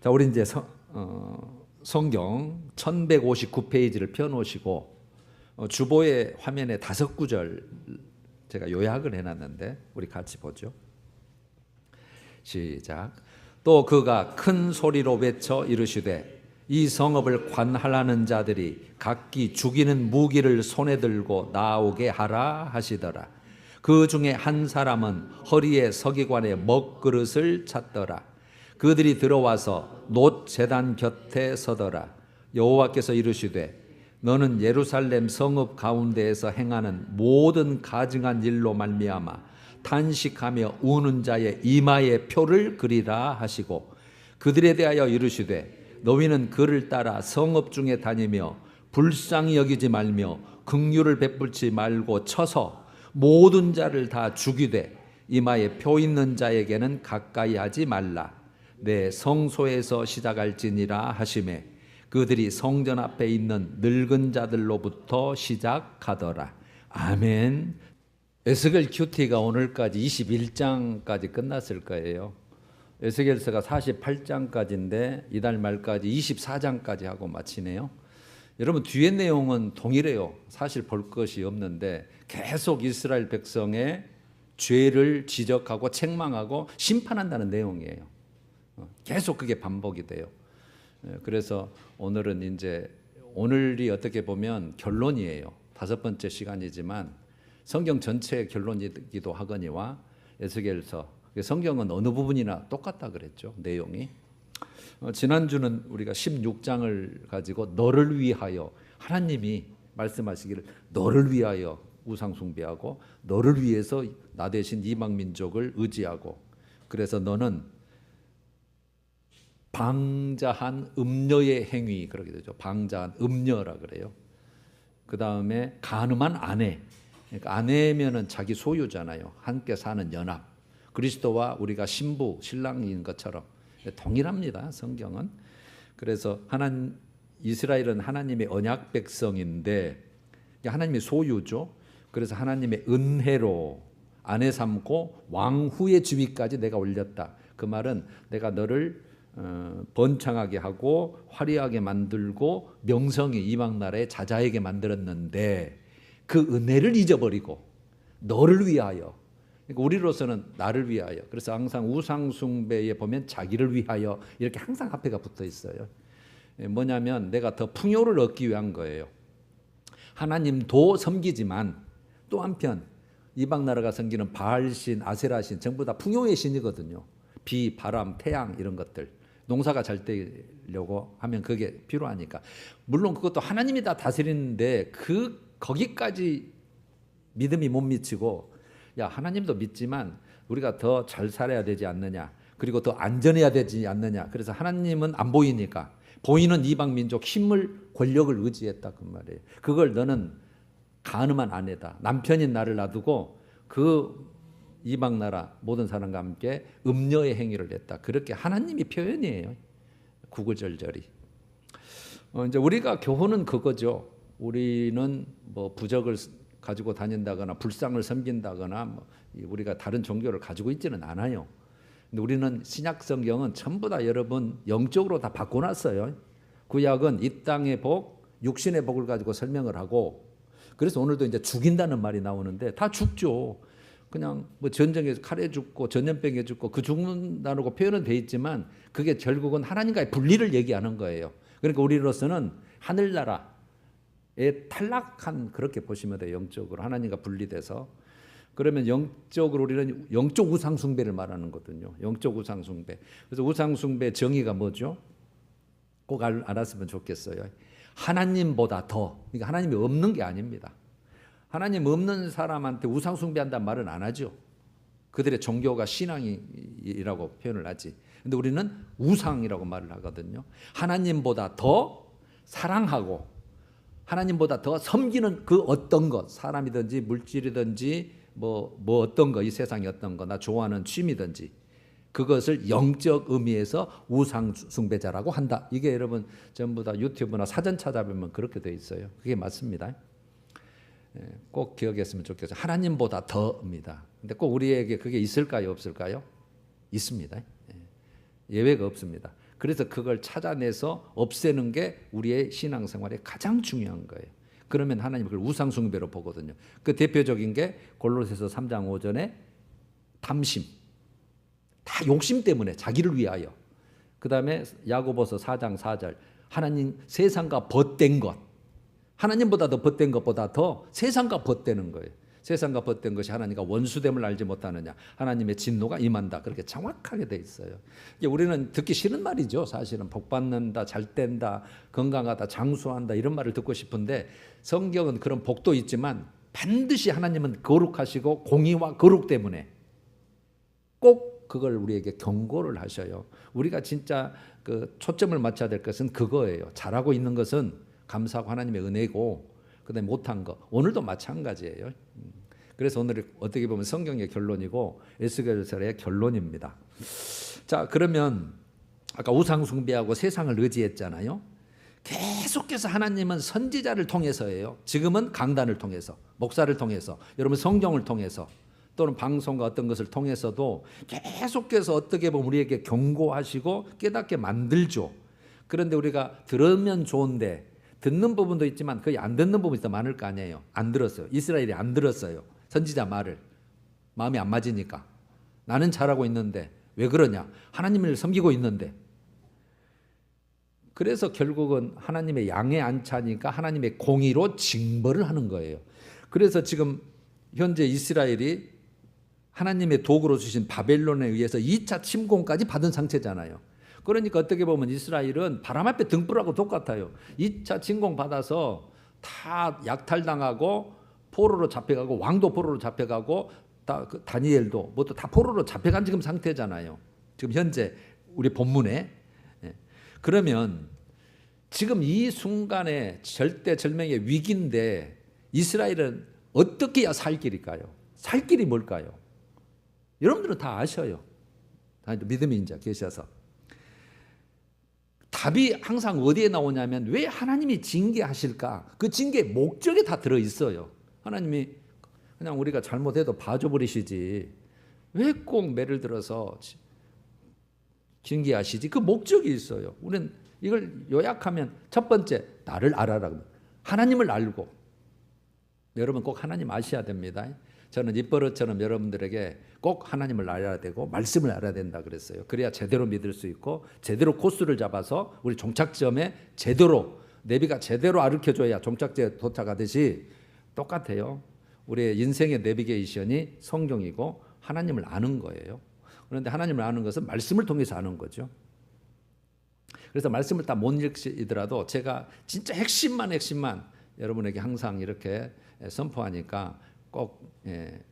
자, 우리 이제 성경 1159페이지를 펴놓으시고 주보의 화면에 5구절 제가 요약을 해놨는데 우리 같이 보죠. 시작. 또 그가 큰 소리로 외쳐 이르시되 이 성읍을 관할하는 자들이 각기 죽이는 무기를 손에 들고 나오게 하라 하시더라. 그 중에 한 사람은 허리에 서기관의 먹그릇을 찾더라. 그들이 들어와서 놋 제단 곁에 서더라. 여호와께서 이르시되 너는 예루살렘 성읍 가운데에서 행하는 모든 가증한 일로 말미암아 탄식하며 우는 자의 이마에 표를 그리라 하시고 그들에 대하여 이르시되 너희는 그를 따라 성읍 중에 다니며 불쌍히 여기지 말며 긍휼을 베풀지 말고 쳐서 모든 자를 다 죽이되 이마에 표 있는 자에게는 가까이 하지 말라. 내 성소에서 시작할지니라 하시매 그들이 성전 앞에 있는 늙은 자들로부터 시작하더라. 아멘. 에스겔 큐티가 오늘까지 21장까지 끝났을 거예요. 에스겔서가 48장까지인데 이달 말까지 24장까지 하고 마치네요. 여러분 뒤에 내용은 동일해요. 사실 볼 것이 없는데 계속 이스라엘 백성의 죄를 지적하고 책망하고 심판한다는 내용이에요. 계속 그게 반복이 돼요. 그래서 오늘은 이제 오늘이 어떻게 보면 결론이에요. 5번째 시간이지만 성경 전체의 결론이기도 하거니와 에스겔서 성경은 어느 부분이나 똑같다 그랬죠. 내용이. 지난주는 우리가 16장을 가지고 너를 위하여 하나님이 말씀하시기를 너를 위하여 우상 숭배하고 너를 위해서 나 대신 이방 민족을 의지하고 그래서 너는 방자한 음녀의 행위 그러게 되죠. 방자한 음녀라 그래요. 그 다음에 간음한 아내. 그러니까 아내면은 자기 소유잖아요. 함께 사는 연합. 그리스도와 우리가 신부 신랑인 것처럼 동일합니다. 성경은. 그래서 이스라엘은 하나님의 언약 백성인데 하나님의 소유죠. 그래서 하나님의 은혜로 아내 삼고 왕후의 지위까지 내가 올렸다. 그 말은 내가 너를 번창하게 하고 화려하게 만들고 명성이 이방 나라의 자자에게 만들었는데 그 은혜를 잊어버리고 너를 위하여 그러니까 우리로서는 나를 위하여 그래서 항상 우상 숭배에 보면 자기를 위하여 이렇게 항상 앞에가 붙어 있어요. 뭐냐면 내가 더 풍요를 얻기 위한 거예요. 하나님도 섬기지만 또 한편 이방 나라가 섬기는 바알신, 아세라신 전부 다 풍요의 신이거든요. 비, 바람, 태양 이런 것들. 농사가 잘 되려고 하면 그게 필요하니까. 물론 그것도 하나님이 다 다스리는데 거기까지 믿음이 못 미치고 야 하나님도 믿지만 우리가 더 잘 살아야 되지 않느냐. 그리고 더 안전해야 되지 않느냐. 그래서 하나님은 안 보이니까 보이는 이방 민족 힘을 권력을 의지했다 그 말이에요. 그걸 너는 간음한 아내다. 남편인 나를 놔두고 그 이방 나라 모든 사람과 함께 음녀의 행위를 했다. 그렇게 하나님이 표현이에요. 구구절절이. 이제 우리가 교훈은 그거죠. 우리는 뭐 부적을 가지고 다닌다거나 불상을 섬긴다거나 우리가 다른 종교를 가지고 있지는 않아요. 근데 우리는 신약 성경은 전부 다 여러분 영적으로 다 바꿔놨어요. 구약은 이 땅의 복, 육신의 복을 가지고 설명을 하고 그래서 오늘도 이제 죽인다는 말이 나오는데 다 죽죠. 그냥 뭐 전쟁에서 칼에 죽고 전염병에 죽고 그 죽는다고 표현은 돼 있지만 그게 결국은 하나님과의 분리를 얘기하는 거예요. 그러니까 우리로서는 하늘나라에 탈락한 그렇게 보시면 돼요. 영적으로 하나님과 분리돼서. 그러면 영적으로 우리는 영적 우상 숭배를 말하는 거거든요. 영적 우상 숭배. 그래서 우상 숭배 정의가 뭐죠? 꼭 알았으면 좋겠어요. 하나님보다 더. 그러니까 하나님이 없는 게 아닙니다. 하나님 없는 사람한테 우상 숭배한다는 말은 안 하죠. 그들의 종교가 신앙이라고 표현을 하지. 근데 우리는 우상이라고 말을 하거든요. 하나님보다 더 사랑하고 하나님보다 더 섬기는 그 어떤 것, 사람이든지 물질이든지 뭐 어떤 거, 이 세상의 어떤 거, 나 좋아하는 취미든지 그것을 영적 의미에서 우상 숭배자라고 한다. 이게 여러분 전부 다 유튜브나 사전 찾아보면 그렇게 돼 있어요. 그게 맞습니다. 꼭 기억했으면 좋겠어요. 하나님보다 더입니다. 근데 꼭 우리에게 그게 있을까요, 없을까요? 있습니다. 예외가 없습니다. 그래서 그걸 찾아내서 없애는 게 우리의 신앙생활에 가장 중요한 거예요. 그러면 하나님 그걸 우상숭배로 보거든요. 그 대표적인 게 골로새서 3장 5절에 탐심, 다 욕심 때문에 자기를 위하여. 그 다음에 야고보서 4장 4절 하나님 세상과 벗된 것, 하나님보다 더 벗된 것보다 더 세상과 벗되는 거예요. 세상과 벗된 것이 하나님과 원수됨을 알지 못하느냐, 하나님의 진노가 임한다, 그렇게 정확하게 돼 있어요. 우리는 듣기 싫은 말이죠. 사실은 복받는다, 잘된다, 건강하다, 장수한다 이런 말을 듣고 싶은데 성경은 그런 복도 있지만 반드시 하나님은 거룩하시고 공의와 거룩 때문에 꼭 그걸 우리에게 경고를 하셔요. 우리가 진짜 그 초점을 맞춰야 될 것은 그거예요. 잘하고 있는 것은 감사하고 하나님의 은혜고, 그다음에 못한 거 오늘도 마찬가지예요. 그래서 오늘 어떻게 보면 성경의 결론이고 에스겔서의 결론입니다. 자, 그러면 아까 우상 숭배하고 세상을 의지했잖아요. 계속해서 하나님은 선지자를 통해서예요. 지금은 강단을 통해서, 목사를 통해서, 여러분 성경을 통해서, 또는 방송과 어떤 것을 통해서도 계속해서 어떻게 보면 우리에게 경고하시고 깨닫게 만들죠. 그런데 우리가 들으면 좋은데 듣는 부분도 있지만 거의 안 듣는 부분이 더 많을 거 아니에요. 안 들었어요. 이스라엘이 안 들었어요. 선지자 말을. 마음이 안 맞으니까. 나는 잘하고 있는데 왜 그러냐? 하나님을 섬기고 있는데. 그래서 결국은 하나님의 양에 안 차니까 하나님의 공의로 징벌을 하는 거예요. 그래서 지금 현재 이스라엘이 하나님의 도구로 주신 바벨론에 의해서 2차 침공까지 받은 상태잖아요. 그러니까 어떻게 보면 이스라엘은 바람 앞에 등불하고 똑같아요. 2차 침공 받아서 다 약탈당하고 포로로 잡혀가고, 왕도 포로로 잡혀가고, 다니엘도 뭐도 다 포로로 잡혀간 지금 상태잖아요. 지금 현재 우리 본문에. 그러면 지금 이 순간에 절대절명의 위기인데 이스라엘은 어떻게 해야 살 길일까요? 살 길이 뭘까요? 여러분들은 다 아셔요. 다 믿음이 이제 계셔서. 답이 항상 어디에 나오냐면 왜 하나님이 징계하실까? 그 징계 목적에 다 들어있어요. 하나님이 그냥 우리가 잘못해도 봐줘버리시지 왜 꼭 매를 들어서 징계하시지? 그 목적이 있어요. 우리는 이걸 요약하면 첫 번째, 나를 알아라. 하나님을 알고. 여러분 꼭 하나님 아셔야 됩니다. 저는 입버릇처럼 여러분들에게 꼭 하나님을 알아야 되고 말씀을 알아야 된다 그랬어요. 그래야 제대로 믿을 수 있고 제대로 코스를 잡아서 우리 종착점에 제대로, 내비가 제대로 가르쳐줘야 종착지에 도착하듯이 똑같아요. 우리의 인생의 내비게이션이 성경이고 하나님을 아는 거예요. 그런데 하나님을 아는 것은 말씀을 통해서 아는 거죠. 그래서 말씀을 다 못 읽더라도 제가 진짜 핵심만 여러분에게 항상 이렇게 선포하니까 꼭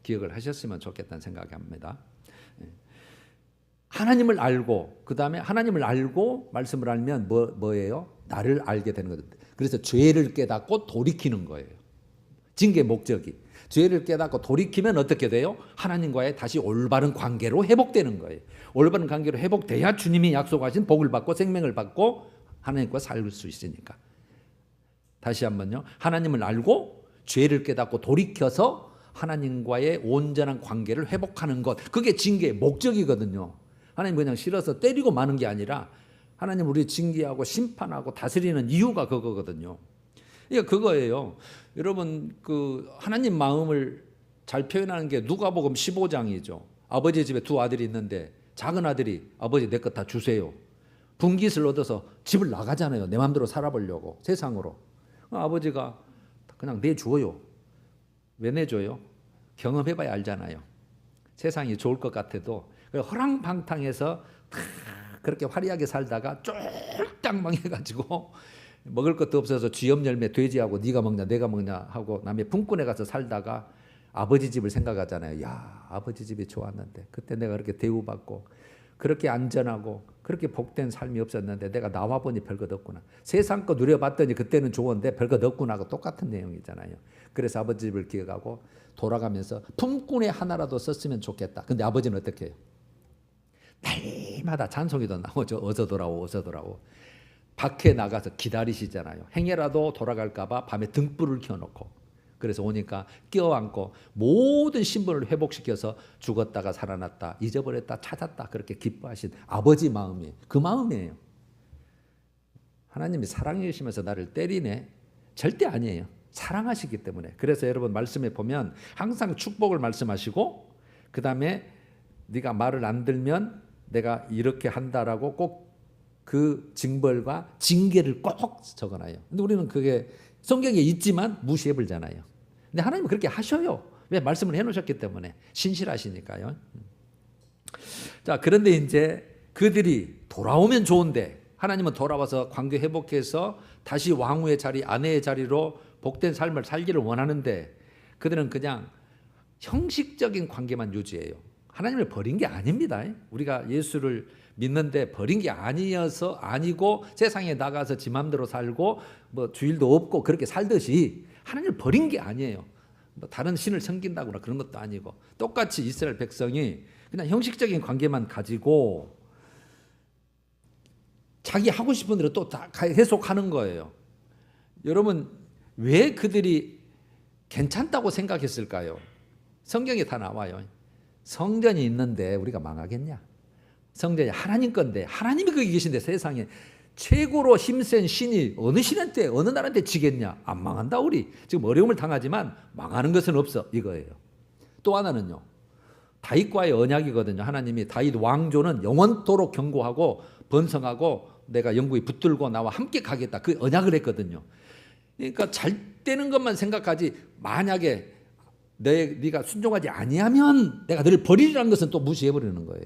기억을 하셨으면 좋겠다는 생각이 합니다. 하나님을 알고, 그 다음에 하나님을 알고 말씀을 알면 뭐예요? 나를 알게 되는 거죠. 그래서 죄를 깨닫고 돌이키는 거예요. 징계 목적이. 죄를 깨닫고 돌이키면 어떻게 돼요? 하나님과의 다시 올바른 관계로 회복되는 거예요. 올바른 관계로 회복돼야 주님이 약속하신 복을 받고 생명을 받고 하나님과 살 수 있으니까. 다시 한번요. 하나님을 알고 죄를 깨닫고 돌이켜서 하나님과의 온전한 관계를 회복하는 것, 그게 징계의 목적이거든요. 하나님 그냥 싫어서 때리고 마는 게 아니라 하나님 우리 징계하고 심판하고 다스리는 이유가 그거거든요. 그러니까 그거예요. 여러분 그 하나님 마음을 잘 표현하는 게 누가복음 15장이죠. 아버지 집에 두 아들이 있는데 작은 아들이 아버지 내 것 다 주세요. 분깃을 얻어서 집을 나가잖아요. 내 마음대로 살아보려고 세상으로. 아버지가 그냥 내줘요. 왜 내줘요? 경험해봐야 알잖아요. 세상이 좋을 것 같아도 허랑방탕해서 그렇게 화려하게 살다가 쫄딱 망해가지고 먹을 것도 없어서 쥐염 열매 돼지하고 네가 먹냐 내가 먹냐 하고 남의 품꾼에 가서 살다가 아버지 집을 생각하잖아요. 야, 아버지 집이 좋았는데 그때 내가 그렇게 대우받고 그렇게 안전하고 그렇게 복된 삶이 없었는데 내가 나와보니 별것 없구나. 세상 거 누려봤더니 그때는 좋은데 별것 없구나 하고 똑같은 내용이잖아요. 그래서 아버지 집을 기억하고 돌아가면서 품꾼의 하나라도 썼으면 좋겠다. 근데 아버지는 어떻게 해요? 날마다 잔송이도 나오죠. 어서 돌아오 어서 돌아오. 밖에 나가서 기다리시잖아요. 행여라도 돌아갈까 봐 밤에 등불을 켜놓고. 그래서 오니까 껴안고 모든 신분을 회복시켜서 죽었다가 살아났다, 잊어버렸다, 찾았다 그렇게 기뻐하신 아버지 마음이 그 마음이에요. 하나님이 사랑이시면서 나를 때리네? 절대 아니에요. 사랑하시기 때문에. 그래서 여러분 말씀에 보면 항상 축복을 말씀하시고 그 다음에 네가 말을 안 들면 내가 이렇게 한다라고 꼭 그 징벌과 징계를 꼭 적어놔요. 근데 우리는 그게 성경에 있지만 무시해버리잖아요. 근데 하나님은 그렇게 하셔요. 왜? 말씀을 해놓으셨기 때문에. 신실하시니까요. 자, 그런데 이제 그들이 돌아오면 좋은데 하나님은 돌아와서 관계 회복해서 다시 왕후의 자리, 아내의 자리로 복된 삶을 살기를 원하는데 그들은 그냥 형식적인 관계만 유지해요. 하나님을 버린 게 아닙니다. 우리가 예수를 믿는데 버린 게 아니고 세상에 나가서 지 맘대로 살고 뭐 주일도 없고 그렇게 살듯이 하나님을 버린 게 아니에요. 뭐 다른 신을 섬긴다거나 그런 것도 아니고 똑같이 이스라엘 백성이 그냥 형식적인 관계만 가지고 자기 하고 싶은 대로 또 다 해석하는 거예요. 여러분 왜 그들이 괜찮다고 생각했을까요? 성경에 다 나와요. 성전이 있는데 우리가 망하겠냐? 성전이 하나님 건데 하나님이 거기 계신데 세상에 최고로 힘센 신이 어느 신한테 어느 나라한테 지겠냐? 안 망한다 우리. 지금 어려움을 당하지만 망하는 것은 없어 이거예요. 또 하나는요. 다윗과의 언약이거든요. 하나님이 다윗 왕조는 영원토록 견고하고 번성하고 내가 영국에 붙들고 나와 함께 가겠다. 그 언약을 했거든요. 그러니까 잘 되는 것만 생각하지 만약에 네가 순종하지 아니하면 내가 너를 버리리라는 것은 또 무시해버리는 거예요.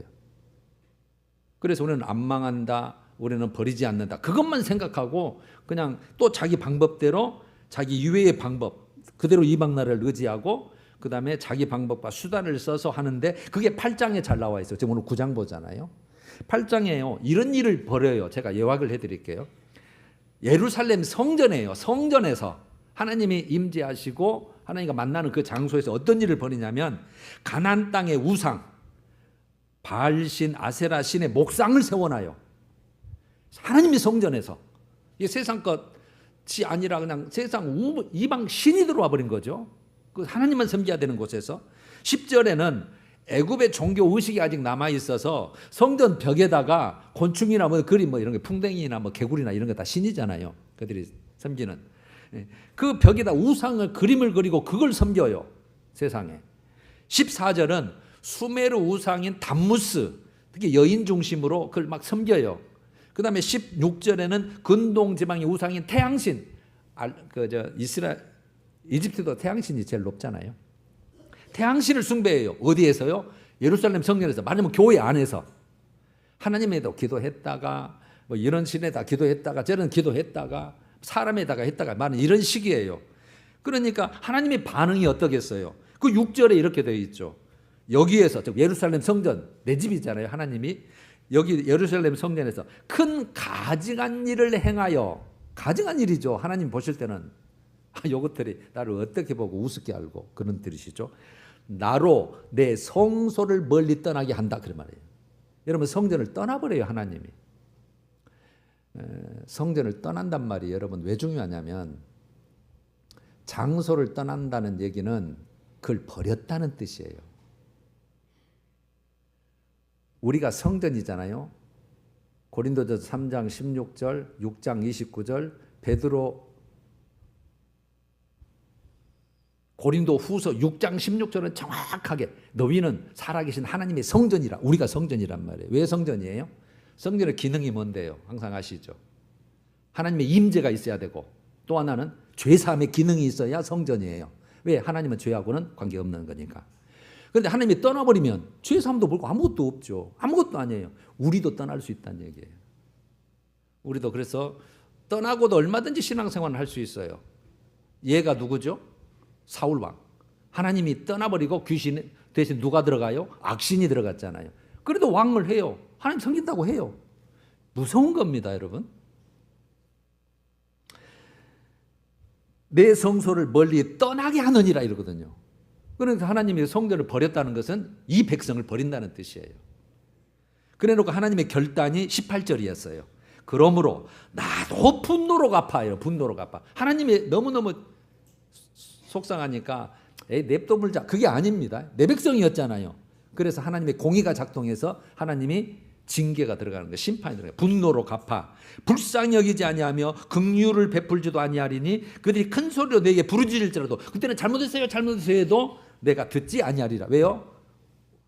그래서 우리는 안 망한다. 우리는 버리지 않는다. 그것만 생각하고 그냥 또 자기 방법대로 자기 유해의 방법 그대로 이방 나라를 의지하고 그 다음에 자기 방법과 수단을 써서 하는데 그게 8장에 잘 나와 있어요. 지금 오늘 9장 보잖아요. 8장에요. 이런 일을 벌여요. 제가 예화를 해드릴게요. 예루살렘 성전이에요. 성전에서 하나님이 임재하시고 하나님과 만나는 그 장소에서 어떤 일을 벌이냐면 가나안 땅의 우상 바알신 아세라 신의 목상을 세워놔요. 하나님이 성전에서 이게 세상 것이 아니라 그냥 세상 이방 신이 들어와 버린 거죠. 그 하나님만 섬겨야 되는 곳에서 10절에는 애굽의 종교 의식이 아직 남아 있어서 성전 벽에다가 곤충이나 뭐 그림 뭐 이런 게 풍뎅이나 뭐 개구리나 이런 거 다 신이잖아요. 그들이 섬기는 그 벽에다 우상을 그림을 그리고 그걸 섬겨요. 세상에. 14절은 수메르 우상인 담무스 특히 여인 중심으로 그걸 막 섬겨요. 그 다음에 16절에는 근동 지방의 우상인 태양신 이집트도 태양신이 제일 높잖아요. 태양신을 숭배해요. 어디에서요? 예루살렘 성전에서. 말하자면 교회 안에서. 하나님에도 기도했다가 뭐 이런 신에다 기도했다가 저런 기도했다가 사람에다가 했다가 말은 이런 식이에요. 그러니까 하나님의 반응이 어떻겠어요? 그 6절에 이렇게 되어 있죠. 여기에서 예루살렘 성전 내 집이잖아요. 하나님이 여기 예루살렘 성전에서 큰 가증한 일을 행하여 가증한 일이죠. 하나님 보실 때는 요것들이 나를 어떻게 보고 우습게 알고 그런 뜻이죠. 나로 내 성소를 멀리 떠나게 한다 그런 말이에요. 여러분 성전을 떠나버려요. 하나님이. 성전을 떠난단 말이 여러분 왜 중요하냐면 장소를 떠난다는 얘기는 그걸 버렸다는 뜻이에요. 우리가 성전이잖아요. 고린도전서 3장 16절, 6장 29절, 베드로 고린도 후서 6장 16절은 정확하게 너희는 살아계신 하나님의 성전이라. 우리가 성전이란 말이에요. 왜 성전이에요? 성전의 기능이 뭔데요? 항상 아시죠? 하나님의 임재가 있어야 되고 또 하나는 죄사함의 기능이 있어야 성전이에요. 왜? 하나님은 죄하고는 관계없는 거니까. 그런데 하나님이 떠나버리면 죄사함도 벌고 아무것도 없죠. 아무것도 아니에요. 우리도 떠날 수 있다는 얘기예요. 우리도 그래서 떠나고도 얼마든지 신앙생활을 할 수 있어요. 얘가 누구죠? 사울왕. 하나님이 떠나버리고 귀신 대신 누가 들어가요? 악신이 들어갔잖아요. 그래도 왕을 해요. 하나님 섬긴다고 해요. 무서운 겁니다, 여러분. 내 성소를 멀리 떠나게 하느니라 이러거든요. 그러니까 하나님이 성전을 버렸다는 것은 이 백성을 버린다는 뜻이에요. 그래놓고 하나님의 결단이 18절이었어요. 그러므로 나도 분노로 갚아요. 분노로 갚아. 하나님이 너무너무 속상하니까 냅둬 물자. 그게 아닙니다. 내 백성이었잖아요. 그래서 하나님의 공의가 작동해서 하나님이 징계가 들어가는 거예요. 심판이 들어가요. 분노로 갚아 불쌍히 여기지 아니하며 긍휼을 베풀지도 아니하리니 그들이 큰 소리로 내게 부르짖을지라도 그때는 잘못했어요 잘못했어요 해도 내가 듣지 아니하리라. 왜요?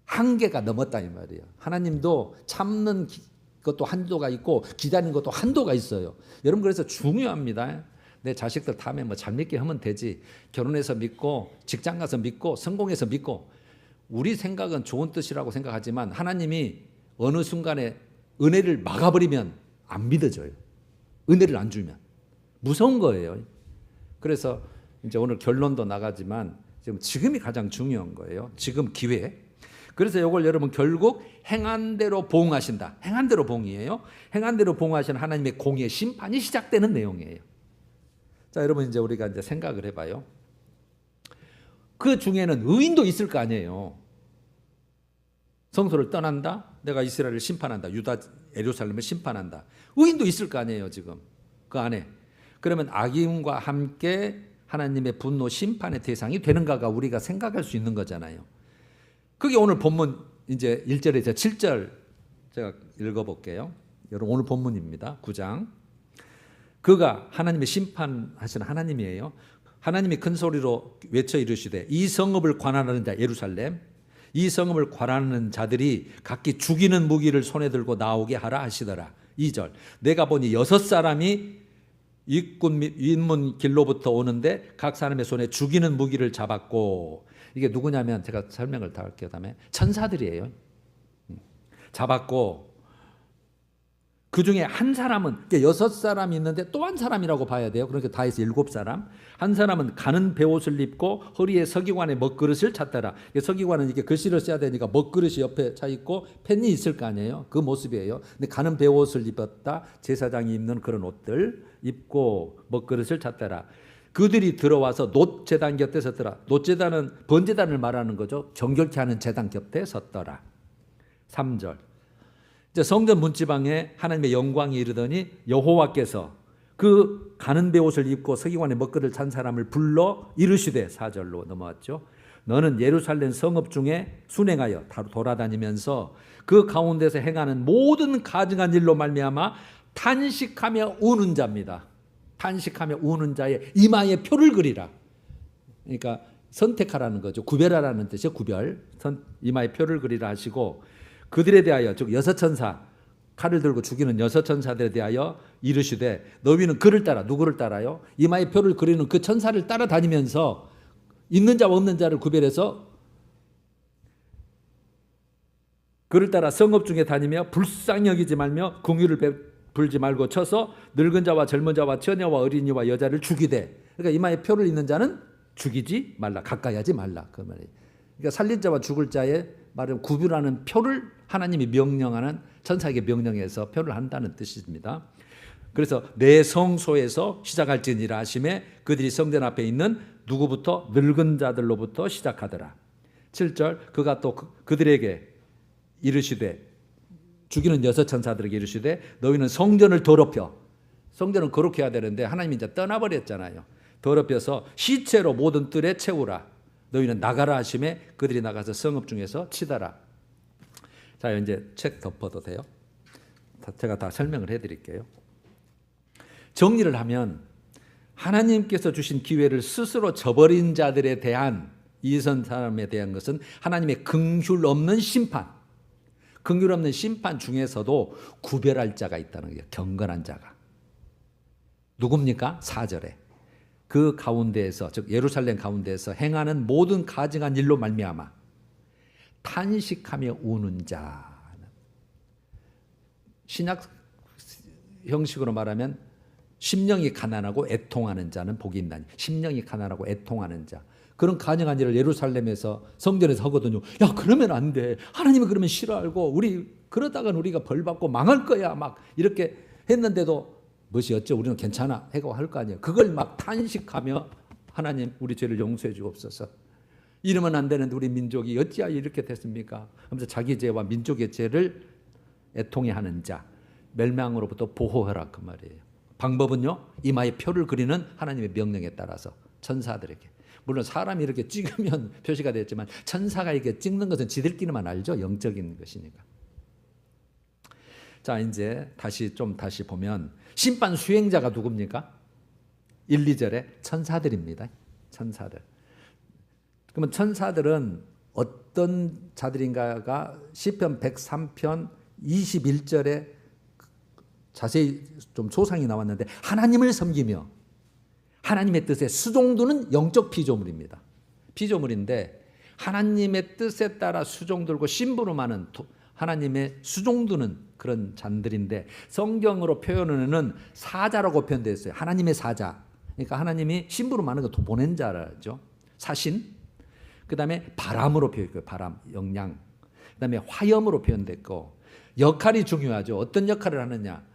한계가 넘었다 이 말이에요. 하나님도 참는 것도 한도가 있고 기다리는 것도 한도가 있어요. 여러분 그래서 중요합니다. 내 자식들 다음에 뭐 잘 믿게 하면 되지. 결혼해서 믿고 직장 가서 믿고 성공해서 믿고 우리 생각은 좋은 뜻이라고 생각하지만 하나님이 어느 순간에 은혜를 막아버리면 안 믿어져요. 은혜를 안 주면 무서운 거예요. 그래서 이제 오늘 결론도 나가지만 지금이 가장 중요한 거예요. 지금 기회. 그래서 이걸 여러분 결국 행한 대로 보응하신다. 행한 대로 보응이에요. 행한 대로 보응하시는 하나님의 공의 심판이 시작되는 내용이에요. 자, 여러분 이제 우리가 이제 생각을 해봐요. 그 중에는 의인도 있을 거 아니에요. 성소를 떠난다. 내가 이스라엘을 심판한다. 유다 예루살렘을 심판한다. 의인도 있을 거 아니에요. 지금 그 안에. 그러면 악인과 함께 하나님의 분노 심판의 대상이 되는가가 우리가 생각할 수 있는 거잖아요. 그게 오늘 본문 이제 1절에서 7절 제가 읽어볼게요. 여러분 오늘 본문입니다. 9장. 그가 하나님의 심판하시는 하나님이에요. 하나님이 큰 소리로 외쳐 이르시되 이 성읍을 관할하는 자 예루살렘 이 성읍을 관할하는 자들이 각기 죽이는 무기를 손에 들고 나오게 하라 하시더라. 2절. 내가 보니 6사람이 윗문 길로부터 오는데 각 사람의 손에 죽이는 무기를 잡았고 이게 누구냐면 제가 설명을 다 할게요. 다음에 천사들이에요. 잡았고 그 중에 한 사람은 6사람이 있는데 또 한 사람이라고 봐야 돼요. 그러니까 다 해서 7사람. 한 사람은 가는 베옷을 입고 허리에 서기관의 먹그릇을 찼더라. 서기관은 이게 글씨를 써야 되니까 먹그릇이 옆에 차 있고 펜이 있을 거 아니에요. 그 모습이에요. 근데 가는 베옷을 입었다. 제사장이 입는 그런 옷들 입고 먹그릇을 찼더라. 그들이 들어와서 놋제단 곁에 섰더라. 놋제단은 번제단을 말하는 거죠. 정결케 하는 제단 곁에 섰더라. 3절. 이제 성전 문지방에 하나님의 영광이 이르더니 여호와께서 그 가는 베옷을 입고 서기관의 먹그릇을 찬 사람을 불러 이르시되 4절로 넘어왔죠. 너는 예루살렘 성읍 중에 순행하여 돌아다니면서 그 가운데서 행하는 모든 가증한 일로 말미암아 탄식하며 우는 자입니다. 탄식하며 우는 자의 이마에 표를 그리라. 그러니까 선택하라는 거죠. 구별하라는 뜻이죠. 구별. 이마에 표를 그리라 하시고 그들에 대하여 즉 6천사 칼을 들고 죽이는 6천사들에 대하여 이르시되 너희는 그를 따라 누구를 따라요? 이마에 표를 그리는 그 천사를 따라다니면서 있는 자와 없는 자를 구별해서 그를 따라 성읍 중에 다니며 불쌍히 여기지 말며 긍휼을 베풀지 말고 쳐서 늙은 자와 젊은 자와 처녀와 어린이와 여자를 죽이되 그러니까 이마에 표를 있는 자는 죽이지 말라. 가까이 하지 말라. 그 말이에요. 그러니까 살릴 자와 죽을 자의 말은 구별하는 표를 하나님이 명령하는 천사에게 명령해서 표를 한다는 뜻입니다. 그래서 내 성소에서 시작할지니라 하심에 그들이 성전 앞에 있는 누구부터 늙은 자들로부터 시작하더라. 7절 그가 또 그들에게 이르시되 죽이는 6천사들에게 이르시되 너희는 성전을 더럽혀 성전은 거룩해야 해야 되는데 하나님이 이제 떠나버렸잖아요. 더럽혀서 시체로 모든 뜰에 채우라. 너희는 나가라 하심에 그들이 나가서 성읍 중에서 치더라. 자 이제 책 덮어도 돼요? 제가 다 설명을 해드릴게요. 정리를 하면 하나님께서 주신 기회를 스스로 저버린 자들에 대한 이선 사람에 대한 것은 하나님의 긍휼 없는 심판, 긍휼 없는 심판 중에서도 구별할 자가 있다는 거예요. 경건한 자가. 누굽니까? 4절에 그 가운데에서 즉 예루살렘 가운데에서 행하는 모든 가증한 일로 말미암아 탄식하며 우는 자. 신약 형식으로 말하면 심령이 가난하고 애통하는 자는 복이 있나니. 심령이 가난하고 애통하는 자. 그런 가증한 일을 예루살렘에서 성전에서 하거든요. 야 그러면 안 돼. 하나님은 그러면 싫어하고 우리 그러다간 우리가 벌받고 망할 거야. 막 이렇게 했는데도 무엇이 어쩌 우리는 괜찮아 해고 할 거 아니에요. 그걸 막 탄식하며 하나님 우리 죄를 용서해 주옵소서. 이러면 안 되는데 우리 민족이 어찌하여 이렇게 됐습니까? 하면서 자기 죄와 민족의 죄를 애통해 하는 자. 멸망으로부터 보호하라 그 말이에요. 방법은요. 이마에 표를 그리는 하나님의 명령에 따라서 천사들에게. 물론 사람이 이렇게 찍으면 표시가 됐지만 천사가 이렇게 찍는 것은 지들끼리만 알죠. 영적인 것이니까. 자, 이제 다시 보면 심판 수행자가 누굽니까? 1, 2절에 천사들입니다. 천사들. 그러면 천사들은 어떤 자들인가가 시편 103편 21절에 자세히 좀 소상히 나왔는데, 하나님을 섬기며 하나님의 뜻에 수종두는 영적 피조물입니다. 피조물인데 하나님의 뜻에 따라 수종들고 심부름하는 하나님의 수종두는 그런 잔들인데, 성경으로 표현은 사자라고 표현되어 있어요. 하나님의 사자. 그러니까 하나님이 심부름하는 거 보낸 자라죠. 사신. 그 다음에 바람으로 표현했고요. 바람, 영양. 그 다음에 화염으로 표현됐고, 역할이 중요하죠. 어떤 역할을 하느냐.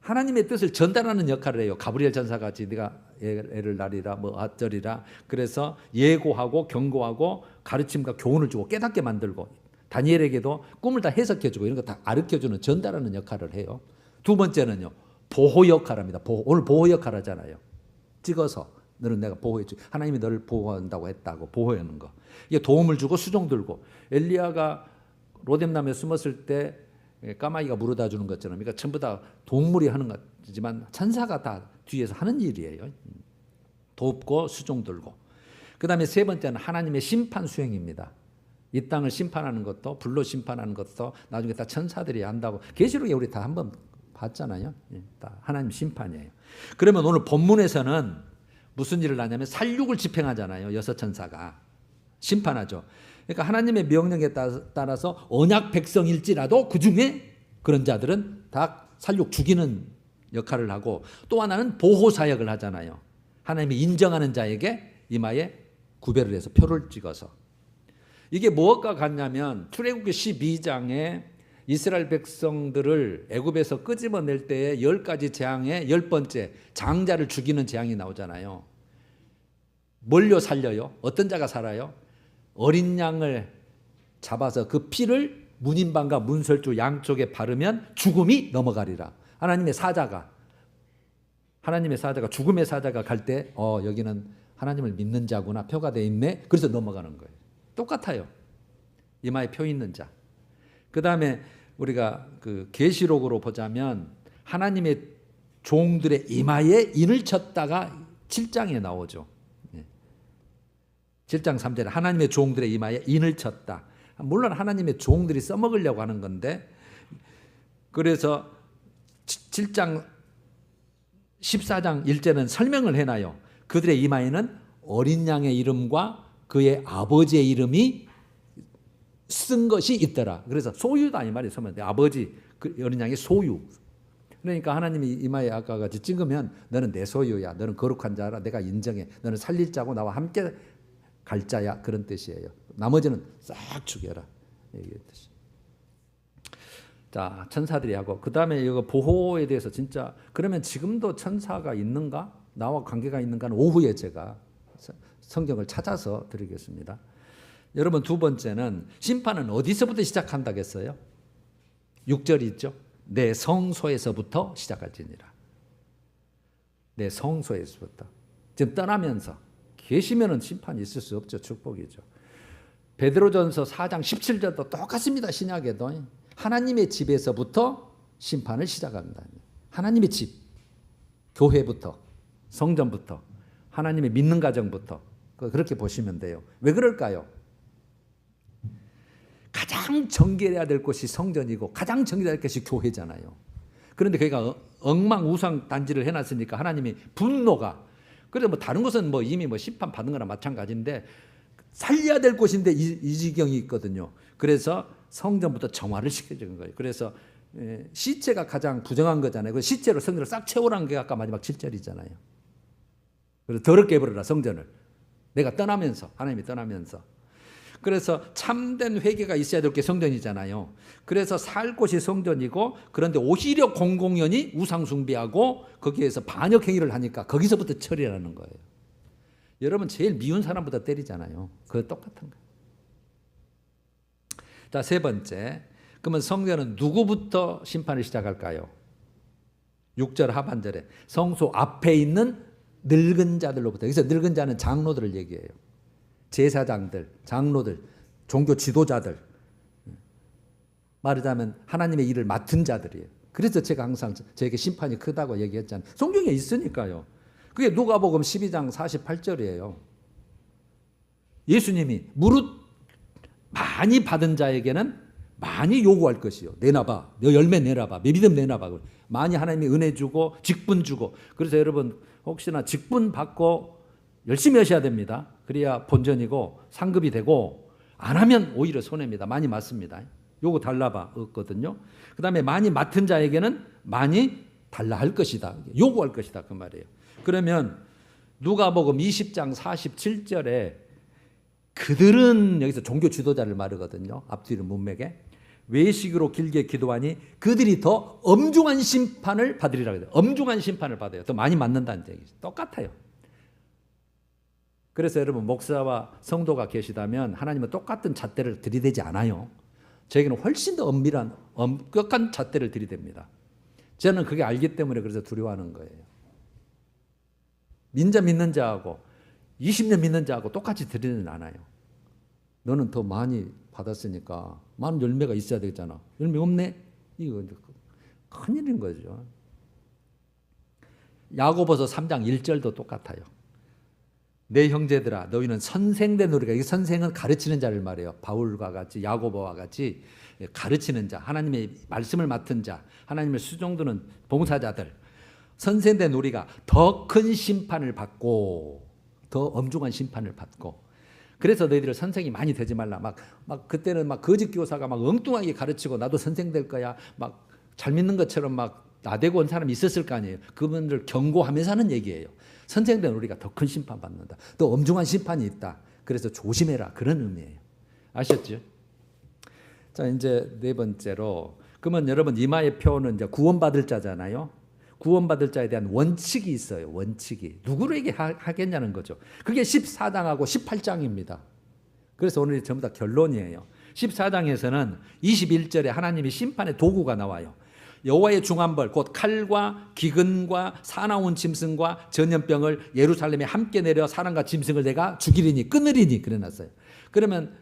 하나님의 뜻을 전달하는 역할을 해요. 가브리엘 전사같이 네가 애를 낳으리라, 뭐 어쩌리라. 그래서 예고하고 경고하고 가르침과 교훈을 주고 깨닫게 만들고, 다니엘에게도 꿈을 다 해석해주고 이런 거 다 가르쳐주는, 전달하는 역할을 해요. 두 번째는요, 보호 역할을 합니다. 오늘 보호 역할 하잖아요. 찍어서 너는 내가 보호해줘. 하나님이 너를 보호한다고 했다고 보호하는 거. 이게 도움을 주고 수종 들고, 엘리야가 로뎀나무에 숨었을 때 까마귀가 물어다 주는 것처럼, 그러니까 전부 다 동물이 하는 거지만 천사가 다 뒤에서 하는 일이에요. 돕고 수종 들고. 그 다음에 세 번째는 하나님의 심판 수행입니다. 이 땅을 심판하는 것도, 불로 심판하는 것도 나중에 다 천사들이 한다고 계시록에 우리 다 한번 봤잖아요. 다 하나님 심판이에요. 그러면 오늘 본문에서는 무슨 일을 하냐면 살육을 집행하잖아요. 여섯 천사가 심판하죠. 그러니까 하나님의 명령에 따라서 언약 백성일지라도 그 중에 그런 자들은 다 살육 죽이는 역할을 하고, 또 하나는 보호 사역을 하잖아요. 하나님이 인정하는 자에게 이마에 구별을 해서 표를 찍어서. 이게 무엇과 같냐면 출애굽기 12장에 이스라엘 백성들을 애굽에서 끄집어낼 때에 10가지 재앙의 10번째 장자를 죽이는 재앙이 나오잖아요. 뭘로 살려요? 어떤 자가 살아요? 어린 양을 잡아서 그 피를 문인방과 문설주 양쪽에 바르면 죽음이 넘어가리라. 하나님의 사자가 죽음의 사자가 갈 때 여기는 하나님을 믿는 자구나, 표가 돼 있네. 그래서 넘어가는 거예요. 똑같아요. 이마에 표 있는 자. 그 다음에 우리가 그 계시록으로 보자면 하나님의 종들의 이마에 인을 쳤다가 7장에 나오죠. 7장 3절에 하나님의 종들의 이마에 인을 쳤다. 물론 하나님의 종들이 써먹으려고 하는 건데, 그래서 7장 14장 1절은 설명을 해놔요. 그들의 이마에는 어린 양의 이름과 그의 아버지의 이름이 쓴 것이 있더라. 그래서 소유다 이 말이 쓰면 돼. 아버지, 그 어린 양의 소유. 그러니까 하나님이 이마에 아까 같이 찍으면 너는 내 소유야. 너는 거룩한 자라. 내가 인정해. 너는 살릴 자고 나와 함께 갈 자야. 그런 뜻이에요. 나머지는 싹 죽여라. 이게 뜻이. 자, 천사들이 하고, 그 다음에 이거 보호에 대해서 진짜, 그러면 지금도 천사가 있는가? 나와 관계가 있는가는 오후에 제가 성경을 찾아서 드리겠습니다. 여러분, 두 번째는 심판은 어디서부터 시작한다겠어요? 6절이 있죠. 내 성소에서부터 시작할지니라. 내 성소에서부터. 지금 떠나면서 계시면은 심판이 있을 수 없죠. 축복이죠. 베드로전서 4장 17절도 똑같습니다. 신약에도 하나님의 집에서부터 심판을 시작합니다. 하나님의 집, 교회부터, 성전부터, 하나님의 믿는 가정부터, 그렇게 보시면 돼요. 왜 그럴까요? 가장 정결해야 될 곳이 성전이고 가장 정결해야 될 것이 교회잖아요. 그런데 거기가 엉망우상 단지를 해놨으니까 하나님이 분노가, 그래서 뭐 다른 것은 뭐 이미 뭐 심판 받은 거나 마찬가지인데 살려야 될 곳인데 이 지경이 있거든요. 그래서 성전부터 정화를 시켜주는 거예요. 그래서 시체가 가장 부정한 거잖아요. 그 시체로 성전을 싹 채우라는 게 아까 마지막 7절이잖아요. 그래서 더럽게 해버려라 성전을. 내가 떠나면서, 하나님이 떠나면서. 그래서 참된 회개가 있어야 될 게 성전이잖아요. 그래서 살 곳이 성전이고, 그런데 오히려 공공연히 우상 숭배하고 거기에서 반역 행위를 하니까 거기서부터 처리하는 거예요. 여러분 제일 미운 사람보다 때리잖아요. 그거 똑같은 거예요. 자, 세 번째. 그러면 성전은 누구부터 심판을 시작할까요? 6절 하반절에 성소 앞에 있는 늙은 자들로부터. 여기서 늙은 자는 장로들을 얘기해요. 제사장들, 장로들, 종교 지도자들, 말하자면 하나님의 일을 맡은 자들이에요. 그래서 제가 항상 저에게 심판이 크다고 얘기했잖아요. 성경에 있으니까요. 그게 누가복음 12장 48절이에요. 예수님이 무릇 많이 받은 자에게는 많이 요구할 것이요. 내놔봐. 너 열매 내놔봐. 내 믿음 내놔봐. 많이 하나님이 은혜 주고 직분 주고. 그래서 여러분 혹시나 직분 받고 열심히 하셔야 됩니다. 그래야 본전이고 상급이 되고, 안 하면 오히려 손해입니다. 많이 맞습니다. 요거 달라봐 없거든요. 그 다음에 많이 맡은 자에게는 많이 달라 할 것이다. 요구할 것이다. 그 말이에요. 그러면 누가복음 20장 47절에 그들은, 여기서 종교 지도자를 말하거든요. 앞뒤를 문맥에 외식으로 길게 기도하니 그들이 더 엄중한 심판을 받으리라 그래요. 엄중한 심판을 받아요. 더 많이 맞는다는 얘기죠. 똑같아요. 그래서 여러분 목사와 성도가 계시다면 하나님은 똑같은 잣대를 들이대지 않아요. 저에게는 훨씬 더 엄밀한 엄격한 잣대를 들이댑니다. 저는 그게 알기 때문에 그래서 두려워하는 거예요. 민자 믿는 자하고 20년 믿는 자하고 똑같이 들이대는 않아요. 너는 더 많이 받았으니까 많은 열매가 있어야 되잖아. 열매 없네? 이거 큰일인 거죠. 야고보서 3장 1절도 똑같아요. 내 형제들아 너희는 선생된 우리가, 이 선생은 가르치는 자를 말해요. 바울과 같이 야고보와 같이 가르치는 자, 하나님의 말씀을 맡은 자, 하나님의 수종드는 봉사자들, 선생된 우리가 더 큰 심판을 받고, 더 엄중한 심판을 받고. 그래서 너희들 선생이 많이 되지 말라. 막 그때는 막 거짓 교사가 막 엉뚱하게 가르치고 나도 선생 될 거야. 막 잘 믿는 것처럼 막 나대고 온 사람이 있었을 거 아니에요. 그분들 경고하면서 하는 얘기예요. 선생된 우리가 더 큰 심판 받는다. 또 엄중한 심판이 있다. 그래서 조심해라. 그런 의미예요. 아셨죠? 자, 이제 네 번째로, 그러면 여러분 이마의 표는 이제 구원받을 자잖아요. 구원받을 자에 대한 원칙이 있어요. 원칙이. 누구에게 하겠냐는 거죠. 그게 14장하고 18장입니다. 그래서 오늘 전부 다 결론이에요. 14장에서는 21절에 하나님이 심판의 도구가 나와요. 여호와의 중한벌 곧 칼과 기근과 사나운 짐승과 전염병을 예루살렘에 함께 내려 사람과 짐승을 내가 죽이리니 끊으리니 그래놨어요. 그러면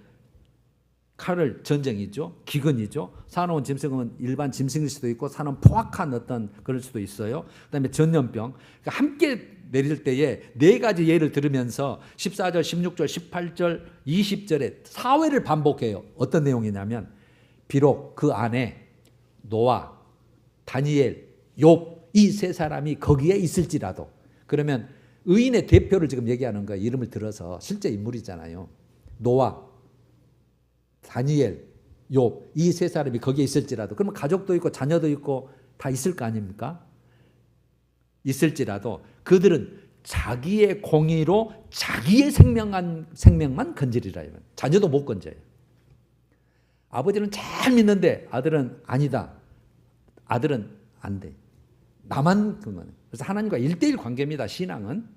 칼을 전쟁이죠. 기근이죠. 사나운 짐승은 일반 짐승일 수도 있고 사나운 포악한 어떤 그럴 수도 있어요. 그다음에 전염병. 그러니까 함께 내릴 때에 네 가지 예를 들으면서 14절, 16절, 18절, 20절에 4회를 반복해요. 어떤 내용이냐면 비록 그 안에 노아, 다니엘, 욥 이 세 사람이 거기에 있을지라도, 그러면 의인의 대표를 지금 얘기하는 거예요. 이름을 들어서 실제 인물이잖아요. 노아, 다니엘, 욥 이 세 사람이 거기에 있을지라도, 그러면 가족도 있고 자녀도 있고 다 있을 거 아닙니까? 있을지라도 그들은 자기의 공의로 자기의 생명만 건지리라. 자녀도 못 건져요. 아버지는 잘 믿는데 아들은 아니다. 아들은 안 돼. 나만 그만. 그래서 하나님과 1대1 관계입니다. 신앙은.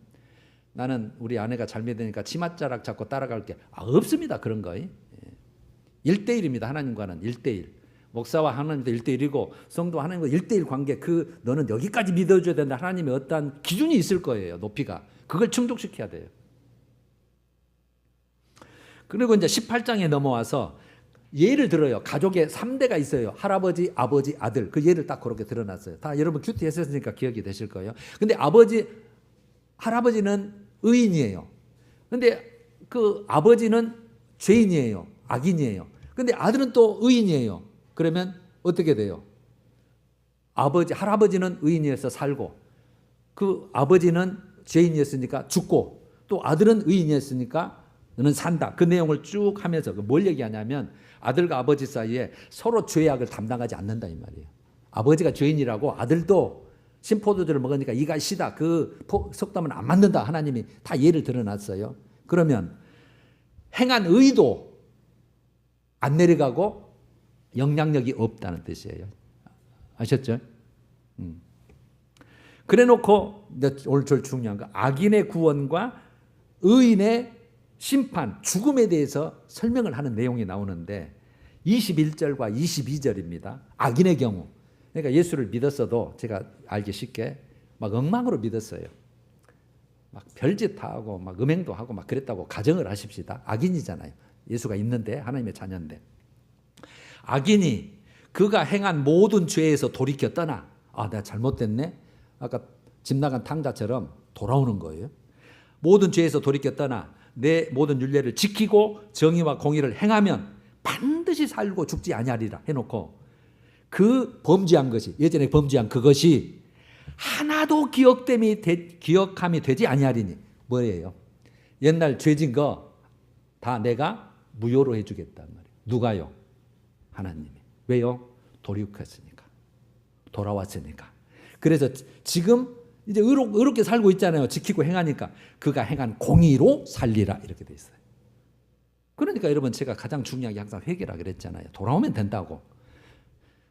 나는 우리 아내가 잘 믿으니까 치맛자락 잡고 따라갈게. 없습니다. 그런 거. 1대1입니다. 하나님과는 1대1. 목사와 하나님도 1대1이고 성도와 하나님과 1대1 관계. 너는 여기까지 믿어줘야 된다. 하나님의 어떠한 기준이 있을 거예요. 높이가. 그걸 충족시켜야 돼요. 그리고 이제 18장에 넘어와서 예를 들어요. 가족에 3대가 있어요. 할아버지, 아버지, 아들. 그 예를 딱 그렇게 드러났어요. 다 여러분 큐티 했으니까 기억이 되실 거예요. 근데 할아버지는 의인이에요. 근데 그 아버지는 죄인이에요. 악인이에요. 근데 아들은 또 의인이에요. 그러면 어떻게 돼요? 할아버지는 의인이어서 살고, 그 아버지는 죄인이었으니까 죽고, 또 아들은 의인이었으니까 너는 산다. 그 내용을 쭉 하면서 뭘 얘기하냐면 아들과 아버지 사이에 서로 죄악을 담당하지 않는다 이 말이에요. 아버지가 죄인이라고 아들도 신포도주를 먹으니까 이가 시다. 그 속담은 안 맞는다. 하나님이 다 예를 들어놨어요. 그러면 행한 의도 안 내려가고 영향력이 없다는 뜻이에요. 아셨죠? 그래 놓고 오늘 제일 중요한 거, 악인의 구원과 의인의 심판, 죽음에 대해서 설명을 하는 내용이 나오는데 21절과 22절입니다. 악인의 경우. 그러니까 예수를 믿었어도 제가 알기 쉽게 막 엉망으로 믿었어요. 막 별짓 다 하고 막 음행도 하고 막 그랬다고 가정을 하십시다. 악인이잖아요. 예수가 있는데, 하나님의 자녀인데. 악인이 그가 행한 모든 죄에서 돌이켜 떠나. 아, 내가 잘못됐네. 아까 집 나간 탕자처럼 돌아오는 거예요. 모든 죄에서 돌이켜 떠나 내 모든 율례를 지키고 정의와 공의를 행하면 반드시 살고 죽지 아니하리라 해놓고, 그 범죄한 것이, 예전에 범죄한 그것이 하나도 기억함이 되지 아니하리니. 뭐예요? 옛날 죄진 거 다 내가 무효로 해주겠단 말이에요. 누가요? 하나님이. 왜요? 돌이켰으니까. 돌아왔으니까. 그래서 지금 이제 의롭게 살고 있잖아요. 지키고 행하니까. 그가 행한 공의로 살리라 이렇게 돼 있어요. 그러니까 여러분, 제가 가장 중요한 게 항상 회개라 그랬잖아요. 돌아오면 된다고.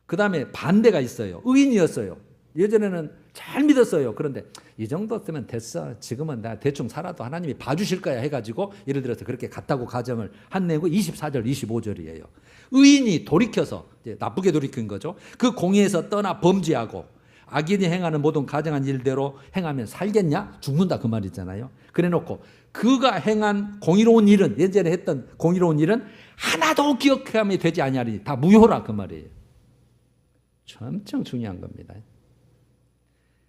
그 다음에 반대가 있어요. 의인이었어요. 예전에는 잘 믿었어요. 그런데 이 정도 쓰면 됐어. 지금은 내가 대충 살아도 하나님이 봐주실 거야 해가지고 예를 들어서 그렇게 갔다고 가정을 한 내고 24절 25절이에요. 의인이 돌이켜서, 이제 나쁘게 돌이킨 거죠. 그 공의에서 떠나 범죄하고 악인이 행하는 모든 가정한 일대로 행하면 살겠냐? 죽는다 그 말이잖아요. 그래 놓고 그가 행한 공의로운 일은, 예전에 했던 공의로운 일은 하나도 기억함이 되지 아니하리니. 다 무효라 그 말이에요. 엄청 중요한 겁니다.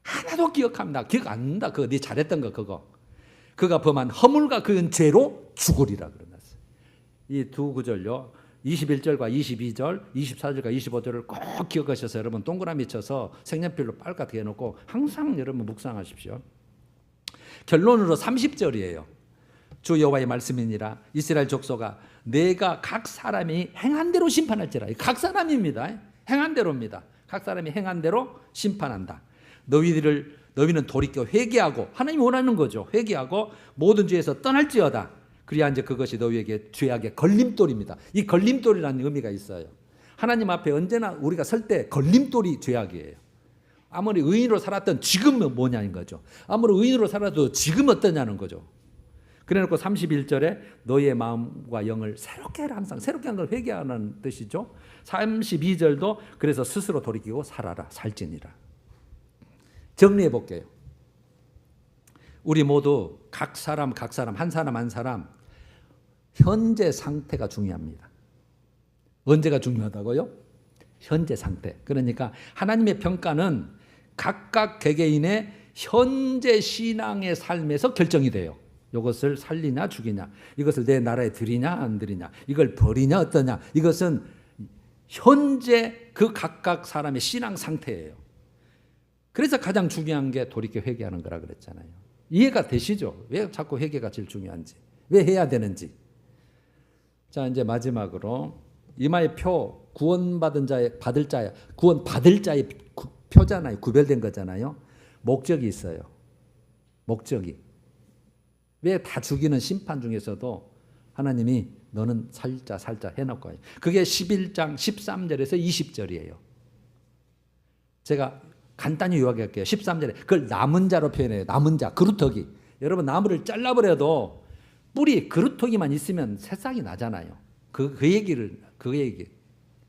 하나도 기억합니다. 기억 안 난다. 그거 네 잘했던 거 그거. 그가 범한 허물과 그 죄로 죽으리라 그러놨어요. 이 두 구절요. 21절과 22절, 24절과 25절을 꼭 기억하셔서 여러분 동그라미 쳐서 색연필로 빨갛게 해놓고 항상 여러분 묵상하십시오. 결론으로 30절이에요. 주 여호와의 말씀이니라. 이스라엘 족속아, 내가 각 사람이 행한 대로 심판할지라. 각 사람입니다. 행한 대로입니다. 각 사람이 행한 대로 심판한다. 너희는 돌이켜 회개하고, 하나님이 원하는 거죠. 회개하고 모든 죄에서 떠날지어다. 그래야 이제 그것이 너희에게 죄악의 걸림돌입니다. 이 걸림돌이라는 의미가 있어요. 하나님 앞에 언제나 우리가 설 때 걸림돌이 죄악이에요. 아무리 의인으로 살았던 지금은 뭐냐는 거죠. 아무리 의인으로 살아도 지금 어떠냐는 거죠. 그래놓고 31절에 너희의 마음과 영을 새롭게 해라. 항상 새롭게 한 걸 회개하는 뜻이죠. 32절도 그래서 스스로 돌이키고 살아라. 살지니라. 정리해 볼게요. 우리 모두 각 사람 한 사람 현재 상태가 중요합니다. 언제가 중요하다고요? 현재 상태. 그러니까 하나님의 평가는 각각 개개인의 현재 신앙의 삶에서 결정이 돼요. 이것을 살리냐 죽이냐, 이것을 내 나라에 드리냐 안 드리냐, 이걸 버리냐 어떠냐, 이것은 현재 그 각각 사람의 신앙 상태예요. 그래서 가장 중요한 게 돌이켜 회개하는 거라 그랬잖아요. 이해가 되시죠? 왜 자꾸 회개가 제일 중요한지, 왜 해야 되는지. 자, 이제 마지막으로 이마의 표, 구원받은 자의 구원 받을 자의 표잖아요. 구별된 거잖아요. 목적이 있어요. 목적이. 왜 다 죽이는 심판 중에서도 하나님이 너는 살자 해놓고, 그게 11장 13절에서 20절이에요. 제가 간단히 요약할게요. 13절에 그걸 남은 자로 표현해요. 남은 자, 그루터기. 여러분, 나무를 잘라버려도 뿌리, 그루터기만 있으면 새싹이 나잖아요. 그 얘기.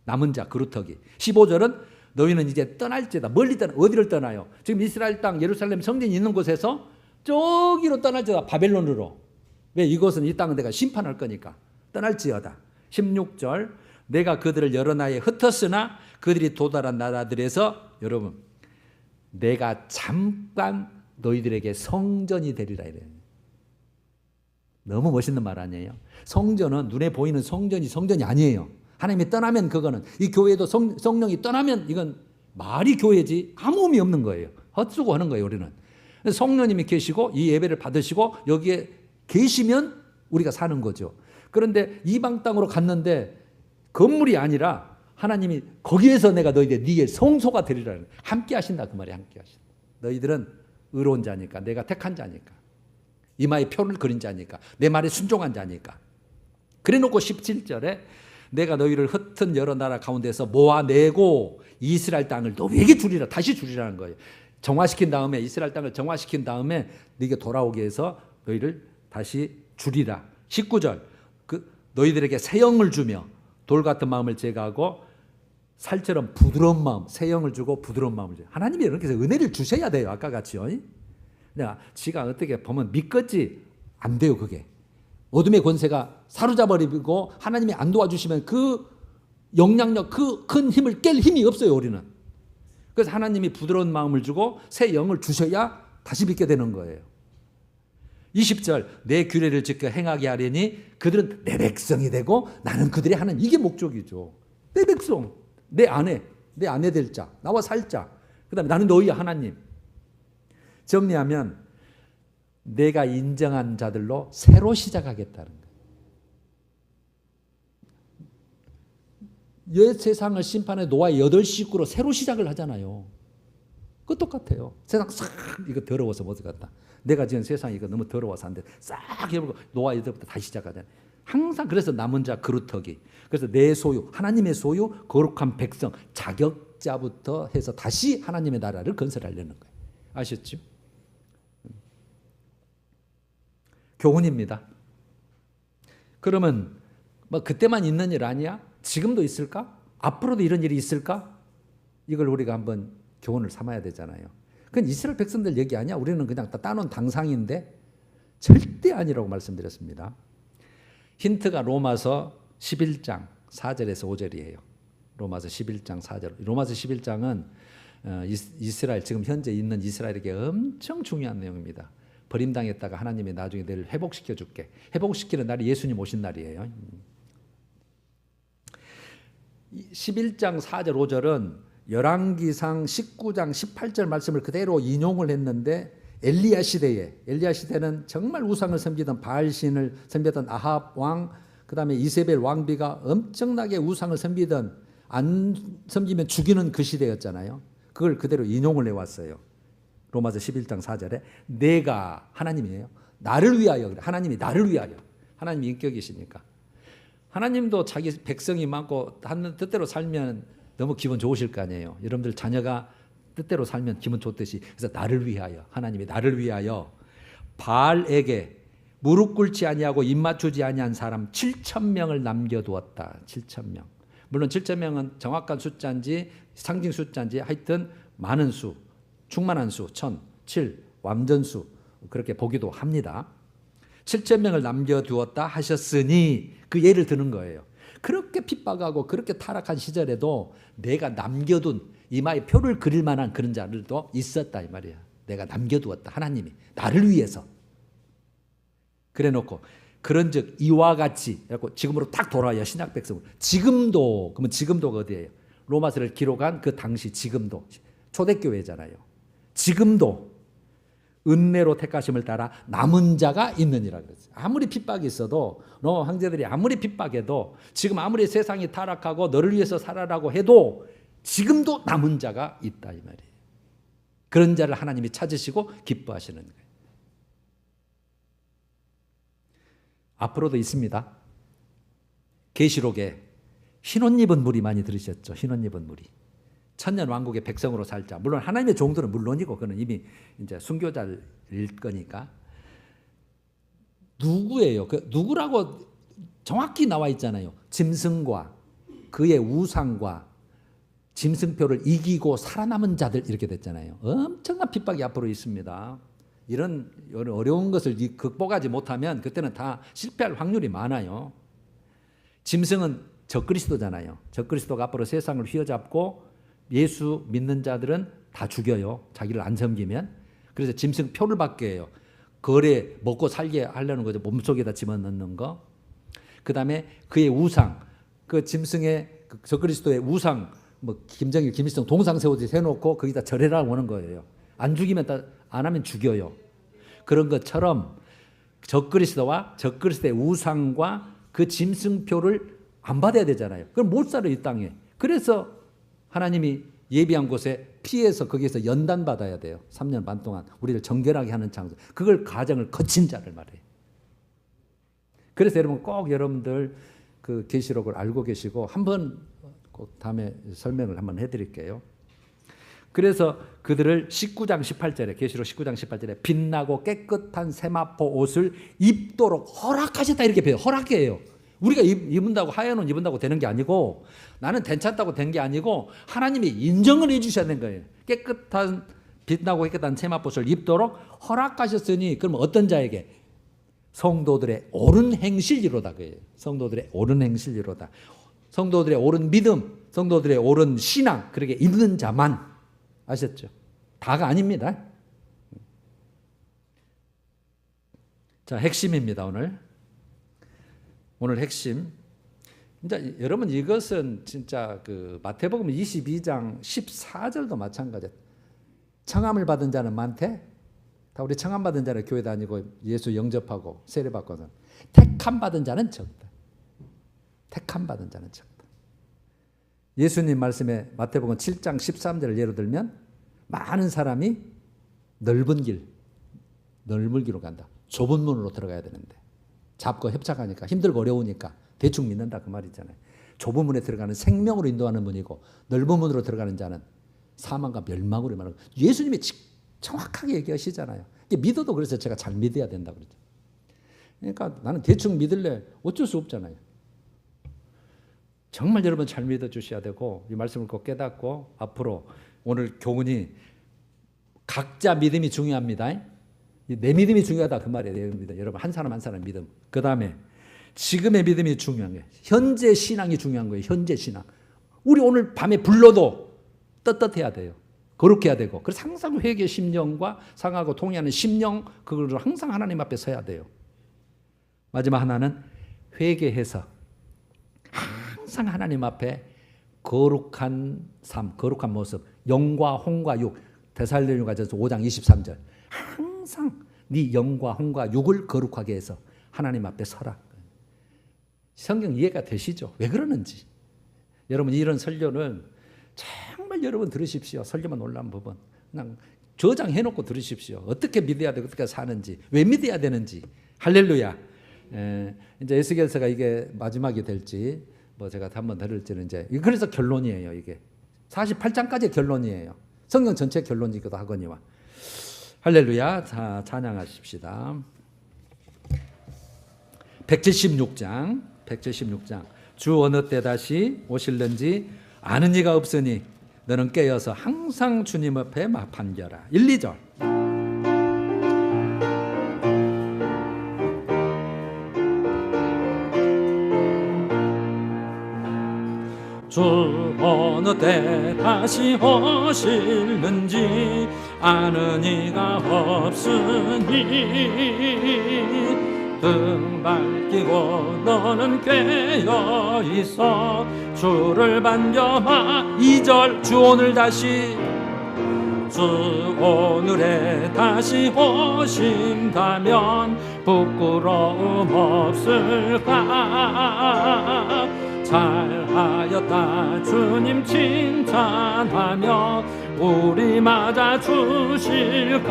남은 자, 그루터기. 15절은 너희는 이제 떠날지다. 멀리 어디를 떠나요? 지금 이스라엘 땅, 예루살렘 성전이 있는 곳에서 저기로 떠날지어다. 바벨론으로. 왜? 이곳은, 이 땅은 내가 심판할 거니까 떠날지어다. 16절 내가 그들을 여러 나라에 흩었으나 그들이 도달한 나라들에서, 여러분, 내가 잠깐 너희들에게 성전이 되리라 이래요. 너무 멋있는 말 아니에요? 성전은 눈에 보이는 성전이 아니에요. 하나님이 떠나면, 그거는 이 교회도 성령이 떠나면 이건 말이 교회지 아무 의미 없는 거예요. 헛수고 하는 거예요. 우리는 성령님이 계시고 이 예배를 받으시고 여기에 계시면 우리가 사는 거죠. 그런데 이방 땅으로 갔는데 건물이 아니라 하나님이 거기에서 내가 네의 성소가 되리라. 함께 하신다 그 말이에요. 함께 하신다. 너희들은 의로운 자니까, 내가 택한 자니까, 이마에 표를 그린 자니까, 내 말에 순종한 자니까. 그래놓고 17절에 내가 너희를 흩은 여러 나라 가운데서 모아내고 이스라엘 땅을 너희에게 주리라. 다시 주리라는 거예요. 정화시킨 다음에, 이스라엘 땅을 정화시킨 다음에 네게 돌아오게 해서 너희를 다시 주리라. 19절 너희들에게 새 영을 주며 돌 같은 마음을 제거하고 살처럼 부드러운 마음, 새 영을 주고 부드러운 마음을 줘요. 하나님이 이렇게 해서 은혜를 주셔야 돼요. 아까 같이요. 내가 지가 어떻게 보면 믿겠지, 안 돼요. 그게 어둠의 권세가 사로잡아버리고 하나님이 안 도와주시면 그 영향력, 그 큰 힘을 깰 힘이 없어요, 우리는. 그래서 하나님이 부드러운 마음을 주고 새 영을 주셔야 다시 믿게 되는 거예요. 20절, 내 규례를 지켜 행하게 하려니 그들은 내 백성이 되고 나는 그들의 하나님. 이게 목적이죠. 내 백성, 내 아내 될 자, 나와 살 자. 그 다음에 나는 너희의 하나님. 정리하면 내가 인정한 자들로 새로 시작하겠다는 거예요. 옛 세상을 심판해 노아의 8식구로 새로 시작을 하잖아요. 그거 똑같아요. 세상 싹 이거 더러워서 못 갔다. 내가 지은 세상이 이거 너무 더러워서 안 돼. 싹 해보고 노아 이때부터 다시 시작하잖아요. 항상 그래서 남은 자 그루터기. 그래서 내 소유, 하나님의 소유, 거룩한 백성, 자격자부터 해서 다시 하나님의 나라를 건설하려는 거예요. 아셨죠? 교훈입니다. 그러면 뭐 그때만 있는 일 아니야? 지금도 있을까? 앞으로도 이런 일이 있을까? 이걸 우리가 한번 교훈을 삼아야 되잖아요. 그건 이스라엘 백성들 얘기 아니야? 우리는 그냥 따놓은 당상인데 절대 아니라고 말씀드렸습니다. 힌트가 로마서 11장 4절에서 5절이에요. 로마서 11장 4절. 로마서 11장은 이스라엘, 지금 현재 있는 이스라엘에게 엄청 중요한 내용입니다. 버림당했다가 하나님이 나중에 너를 회복시켜줄게. 회복시키는 날이 예수님 오신 날이에요. 11장 4절 5절은 열왕기상 19장 18절 말씀을 그대로 인용을 했는데 엘리야 시대는 정말 우상을 섬기던 바알신을 섬기던 아합 왕, 그 다음에 이세벨 왕비가 엄청나게 우상을 섬기던, 안 섬기면 죽이는 그 시대였잖아요. 그걸 그대로 인용을 해왔어요. 로마서 11장 4절에 내가, 하나님이에요, 나를 위하여, 하나님이 나를 위하여, 하나님이 인격이시니까 하나님도 자기 백성이 많고 하는 뜻대로 살면 너무 기분 좋으실 거 아니에요. 여러분들 자녀가 뜻대로 살면 기분 좋듯이. 그래서 나를 위하여, 하나님이 나를 위하여 바알에게 무릎 꿇지 아니하고 입 맞추지 아니한 사람 7,000명을 남겨두었다. 7,000명. 물론 7,000명은 정확한 숫자인지 상징 숫자인지 하여튼 많은 수, 충만한 수, 7, 완전수, 그렇게 보기도 합니다. 7,000명을 남겨두었다 하셨으니 그 예를 드는 거예요. 그렇게 핍박하고 그렇게 타락한 시절에도 내가 남겨둔 이마에 표를 그릴 만한 그런 자들도 있었다 이 말이야. 내가 남겨두었다. 하나님이 나를 위해서. 그래놓고 그런즉 이와 같이 지금으로 딱 돌아와요. 신약 백성으로. 지금도, 그러면 지금도가 어디예요? 로마서를 기록한 그 당시 지금도 초대교회잖아요. 지금도 은혜로 택하심을 따라 남은 자가 있느니라 그랬어요. 아무리 핍박이 있어도, 로마 황제들이 아무리 핍박해도, 지금 아무리 세상이 타락하고 너를 위해서 살아라고 해도 지금도 남은 자가 있다 이 말이에요. 그런 자를 하나님이 찾으시고 기뻐하시는 거예요. 앞으로도 있습니다. 계시록에 흰 옷 입은 무리 많이 들으셨죠? 흰 옷 입은 무리. 천년 왕국의 백성으로 살자. 물론 하나님의 종들은 물론이고 그는 이미 이제 순교자일 거니까. 누구예요? 그 누구라고 정확히 나와 있잖아요. 짐승과 그의 우상과 짐승표를 이기고 살아남은 자들 이렇게 됐잖아요. 엄청난 핍박이 앞으로 있습니다. 이런 어려운 것을 극복하지 못하면 그때는 다 실패할 확률이 많아요. 짐승은 적그리스도잖아요. 적그리스도가 앞으로 세상을 휘어잡고 예수 믿는 자들은 다 죽여요. 자기를 안 섬기면. 그래서 짐승 표를 받게 해요. 거래 먹고 살게 하려는 거죠. 몸속에다 집어넣는 거. 그 다음에 그의 우상, 그 짐승의 적그리스도의 우상, 뭐 김정일, 김일성 동상 세워놓고 거기다 절해라고 하는 거예요. 안 죽이면 안 하면 죽여요. 그런 것처럼 적그리스도와 적그리스도의 우상과 그 짐승표를 안 받아야 되잖아요. 그럼 못 살아요, 이 땅에. 그래서 하나님이 예비한 곳에 피해서 거기에서 연단 받아야 돼요. 3년 반 동안 우리를 정결하게 하는 장소. 그걸 과정을 거친 자를 말해요. 그래서 여러분 꼭 여러분들 그 계시록을 알고 계시고 한번 꼭 다음에 설명을 한번 해드릴게요. 그래서 그들을 19장 18절에 계시록 19장 18절에 빛나고 깨끗한 세마포 옷을 입도록 허락하셨다 이렇게 배워요. 허락해요. 우리가 입은다고 하얀 옷 입은다고 되는 게 아니고 나는 괜찮다고 된 게 아니고 하나님이 인정을 해 주셔야 되는 거예요. 깨끗한 빛나고 깨끗한 세마포옷을 입도록 허락하셨으니 그럼 어떤 자에게? 성도들의 옳은 행실이로다. 그예요. 성도들의 옳은 행실이로다. 성도들의 옳은 믿음, 성도들의 옳은 신앙, 그렇게 있는 자만. 아셨죠? 다가 아닙니다. 자, 핵심입니다. 오늘 핵심. 이제 여러분, 이것은 진짜 그 마태복음 22장 14절도 마찬가지예요. 청함을 받은 자는 많대. 다 우리 청함 받은 자는 교회 다니고 예수 영접하고 세례 받고는 택함 받은 자는 적다. 택함 받은 자는 적다. 예수님 말씀에 마태복음 7장 13절을 예로 들면 많은 사람이 넓은 길로 간다. 좁은 문으로 들어가야 되는데 잡고 협착하니까 힘들고 어려우니까 대충 믿는다 그 말이잖아요. 좁은 문에 들어가는 생명으로 인도하는 문이고 넓은 문으로 들어가는 자는 사망과 멸망으로 말하고 예수님이 정확하게 얘기하시잖아요. 믿어도 그래서 제가 잘 믿어야 된다 그러죠. 그러니까 나는 대충 믿을래 어쩔 수 없잖아요. 정말 여러분 잘 믿어 주셔야 되고 이 말씀을 꼭 깨닫고 앞으로 오늘 교훈이 각자 믿음이 중요합니다. 내 믿음이 중요하다 그 말이에요. 여러분 한 사람 한 사람 믿음. 그 다음에 지금의 믿음이 중요한 거예요. 현재 신앙이 중요한 거예요. 현재 신앙. 우리 오늘 밤에 불러도 떳떳해야 돼요. 거룩해야 되고 그래서 항상 회개 심령과 상하고 통해하는 심령 그걸 항상 하나님 앞에 서야 돼요. 마지막 하나는 회개해서 항상 하나님 앞에 거룩한 삶, 거룩한 모습, 영과 혼과 육 데살로니가전서 5장 23절 항상 네 영과 혼과 육을 거룩하게 해서 하나님 앞에 서라. 성경 이해가 되시죠? 왜 그러는지. 여러분 이런 설교는 정말 여러분 들으십시오. 설교만 올라온 부분 그냥 저장해놓고 들으십시오. 어떻게 믿어야 되고 어떻게 사는지 왜 믿어야 되는지. 할렐루야. 이제 에스겔서가 이게 마지막이 될지 뭐 제가 한번 들을지는 이제 그래서 결론이에요. 이게 48장까지의 결론이에요. 성경 전체 결론이기도 하거니와. 할렐루야. 자, 찬양하십시다. 176장 주 어느 때 다시 오실는지 아는 이가 없으니 너는 깨어서 항상 주님 앞에 판결하. 1, 2절 주 어느 때 다시 오실는지 아는 이가 없으니 등 밝히고 너는 깨어 있어 주를 반겨마. 2절 주 오늘 다시 주 오늘에 다시 오신다면 부끄러움 없을까. 잘하였다 주님 칭찬하며 우리 맞아 주실까.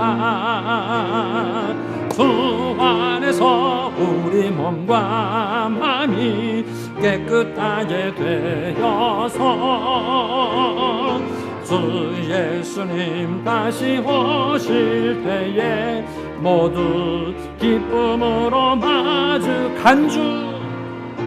주 안에서 우리 몸과 마음이 깨끗하게 되어서 주 예수님 다시 오실 때에 모두 기쁨으로 마주 간주